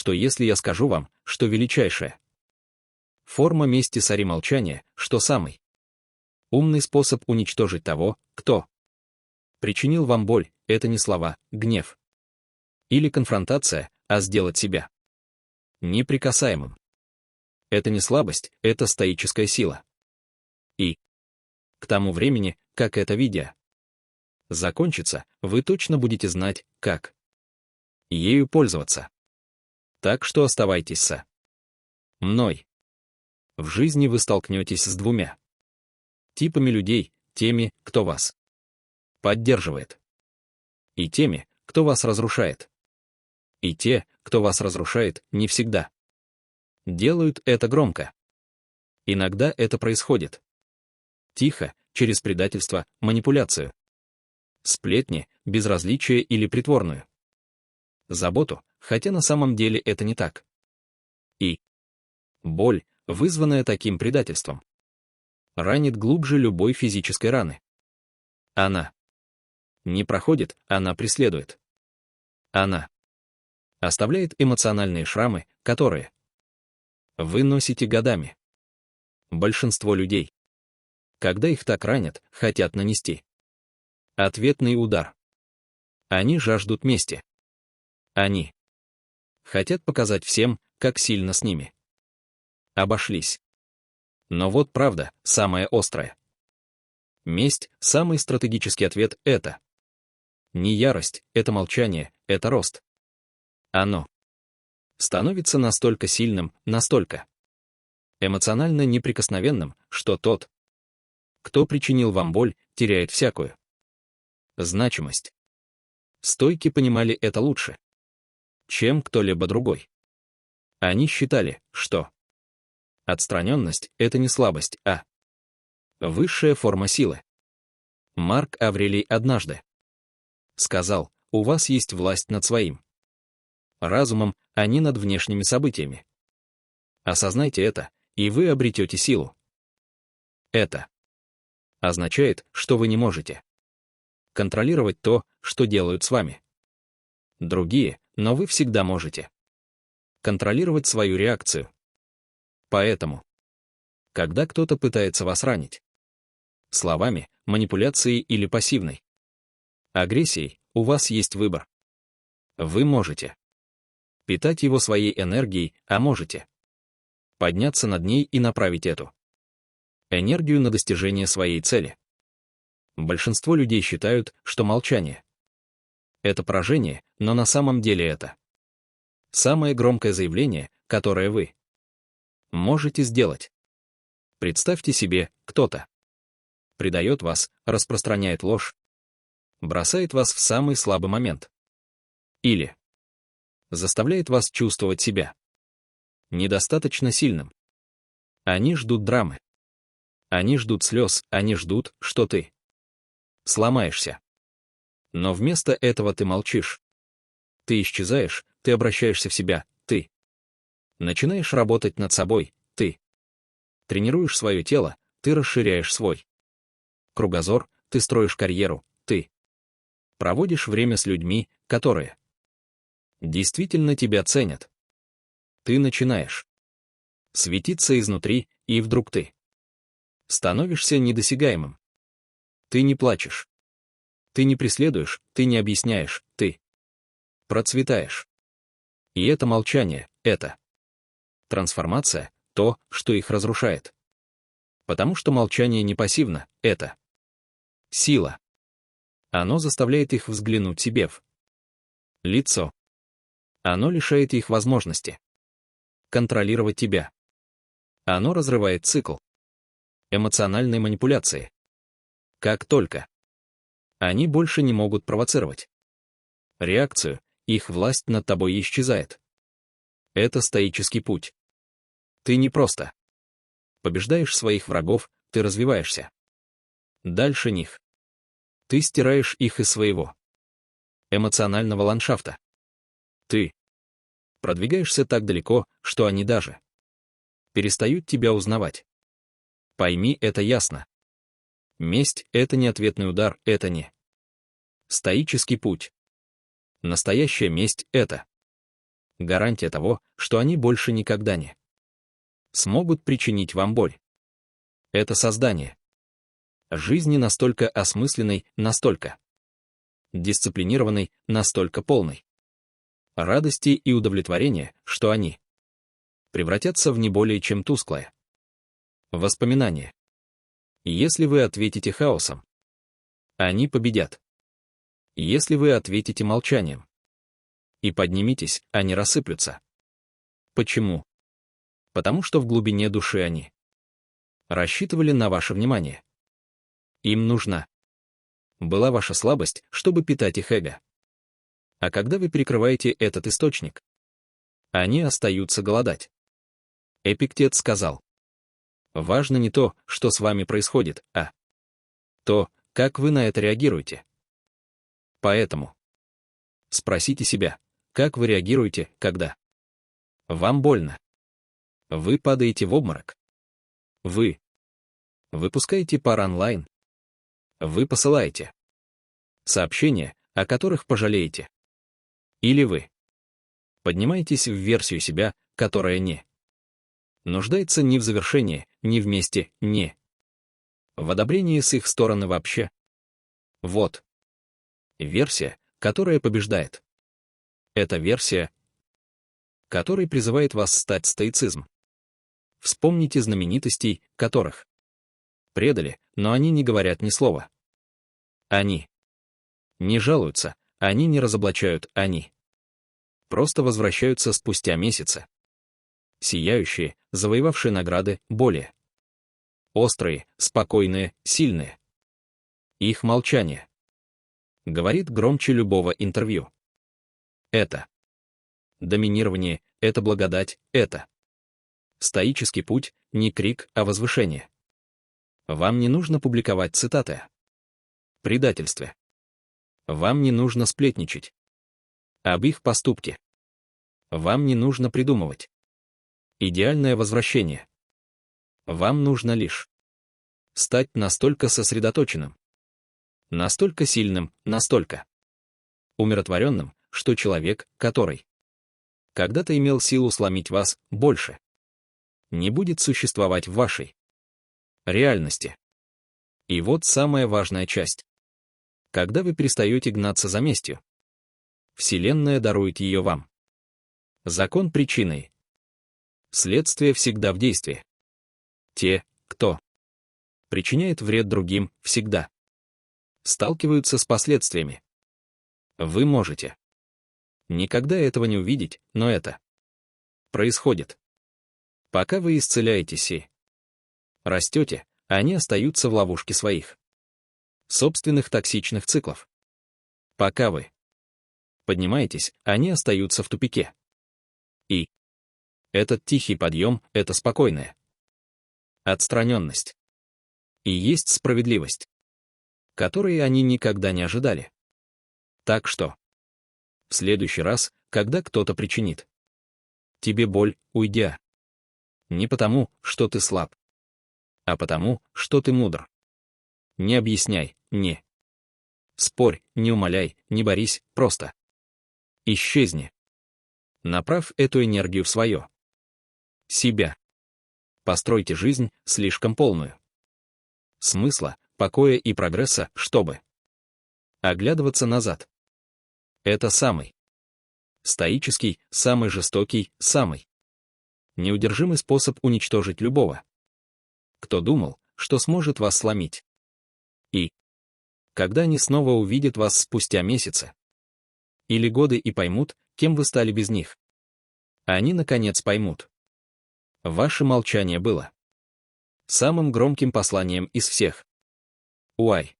что если я скажу вам, что величайшая форма мести сари молчания, что самый умный способ уничтожить того, кто причинил вам боль, это не слова, гнев или конфронтация, а сделать себя неприкасаемым. Это не слабость, это стоическая сила. И к тому времени, как это видео закончится, вы точно будете знать, как ею пользоваться. Так что оставайтесь со мной. В жизни вы столкнетесь с двумя типами людей, теми, кто вас поддерживает, и теми, кто вас разрушает. И те, кто вас разрушает, не всегда делают это громко. Иногда это происходит тихо, через предательство, манипуляцию, сплетни, безразличие или притворную заботу, хотя на самом деле это не так. И боль, вызванная таким предательством, ранит глубже любой физической раны. Она не проходит, она преследует. Она оставляет эмоциональные шрамы, которые вы носите годами. Большинство людей, когда их так ранят, хотят нанести ответный удар. Они жаждут мести. Они хотят показать всем, как сильно с ними обошлись. Но вот правда, самая острая. Месть, самый стратегический ответ — это не ярость, это молчание, это рост. Оно становится настолько сильным, настолько эмоционально неприкосновенным, что тот, кто причинил вам боль, теряет всякую значимость. Стойки понимали это лучше, чем кто-либо другой. Они считали, что отстраненность — это не слабость, а высшая форма силы. Марк Аврелий однажды сказал: у вас есть власть над своим разумом, а не над внешними событиями. Осознайте это, и вы обретете силу. Это означает, что вы не можете контролировать то, что делают с вами другие, но вы всегда можете контролировать свою реакцию. Поэтому, когда кто-то пытается вас ранить словами, манипуляцией или пассивной агрессией, у вас есть выбор. Вы можете питать его своей энергией, а можете подняться над ней и направить эту энергию на достижение своей цели. Большинство людей считают, что молчание — это поражение, но на самом деле это самое громкое заявление, которое вы можете сделать. Представьте себе, кто-то предает вас, распространяет ложь, бросает вас в самый слабый момент. Или заставляет вас чувствовать себя недостаточно сильным. Они ждут драмы. Они ждут слез, они ждут, что ты сломаешься. Но вместо этого ты молчишь. Ты исчезаешь, ты обращаешься в себя, ты начинаешь работать над собой, ты тренируешь свое тело, ты расширяешь свой кругозор, ты строишь карьеру, ты проводишь время с людьми, которые действительно тебя ценят. Ты начинаешь светиться изнутри, и вдруг ты становишься недосягаемым. Ты не плачешь. Ты не преследуешь, ты не объясняешь, ты процветаешь. И это молчание, это трансформация, то, что их разрушает. Потому что молчание не пассивно, это сила. Оно заставляет их взглянуть себе в лицо. Оно лишает их возможности контролировать тебя. Оно разрывает цикл эмоциональной манипуляции. Как только они больше не могут провоцировать реакцию, их власть над тобой исчезает. Это стоический путь. Ты не просто побеждаешь своих врагов, ты развиваешься дальше них. Ты стираешь их из своего эмоционального ландшафта. Ты продвигаешься так далеко, что они даже перестают тебя узнавать. Пойми это ясно. Месть — это не ответный удар, это не стоический путь. Настоящая месть — это Гарантия того, что они больше никогда не смогут причинить вам боль. Это создание жизни настолько осмысленной, настолько дисциплинированной, настолько полной радости и удовлетворения, что они превратятся в не более чем тусклое воспоминание. Если вы ответите хаосом, они победят. Если вы ответите молчанием и подниметесь, они рассыплются. Почему? Потому что в глубине души они рассчитывали на ваше внимание. Им нужна была ваша слабость, чтобы питать их эго. А когда вы перекрываете этот источник, они остаются голодать. Эпиктет сказал: важно не то, что с вами происходит, а то, как вы на это реагируете. Поэтому спросите себя, как вы реагируете, когда вам больно. Вы падаете в обморок. Вы выпускаете пар онлайн. Вы посылаете сообщения, о которых пожалеете. Или вы поднимаетесь в версию себя, которая не нуждается ни в завершении, ни вместе, ни в одобрении с их стороны вообще. Вот версия, которая побеждает. Это версия, которой призывает вас стать стоицизм. Вспомните знаменитостей, которых предали, но они не говорят ни слова. Они не жалуются, они не разоблачают, они просто возвращаются спустя месяцы. Сияющие, завоевавшие награды, более острые, спокойные, сильные. Их молчание говорит громче любого интервью. Это доминирование, это благодать, это стоический путь, не крик, а возвышение. Вам не нужно публиковать цитаты о предательстве. Вам не нужно сплетничать об их поступке. Вам не нужно придумывать идеальное возвращение. Вам нужно лишь стать настолько сосредоточенным, настолько сильным, настолько умиротворенным, что человек, который когда-то имел силу сломить вас, больше не будет существовать в вашей реальности. И вот самая важная часть. Когда вы перестаете гнаться за местью, Вселенная дарует ее вам. Закон причины. Следствие всегда в действии. Те, кто причиняет вред другим, всегда сталкиваются с последствиями. Вы можете никогда этого не увидеть, но это происходит. Пока вы исцеляетесь и растете, они остаются в ловушке своих собственных токсичных циклов. Пока вы поднимаетесь, они остаются в тупике. И этот тихий подъем — это спокойная отстраненность. И есть справедливость, которой они никогда не ожидали. Так что в следующий раз, когда кто-то причинит тебе боль, уйдя, не потому, что ты слаб, а потому, что ты мудр. Не объясняй, не спорь, не умоляй, не борись, просто исчезни. Направь эту энергию в свое себя. Постройте жизнь слишком полную смысла, покоя и прогресса, чтобы оглядываться назад. Это самый стоический, самый жестокий, самый неудержимый способ уничтожить любого, кто думал, что сможет вас сломить. И когда они снова увидят вас спустя месяцы или годы и поймут, кем вы стали без них, они наконец поймут. Ваше молчание было самым громким посланием из всех. Уай.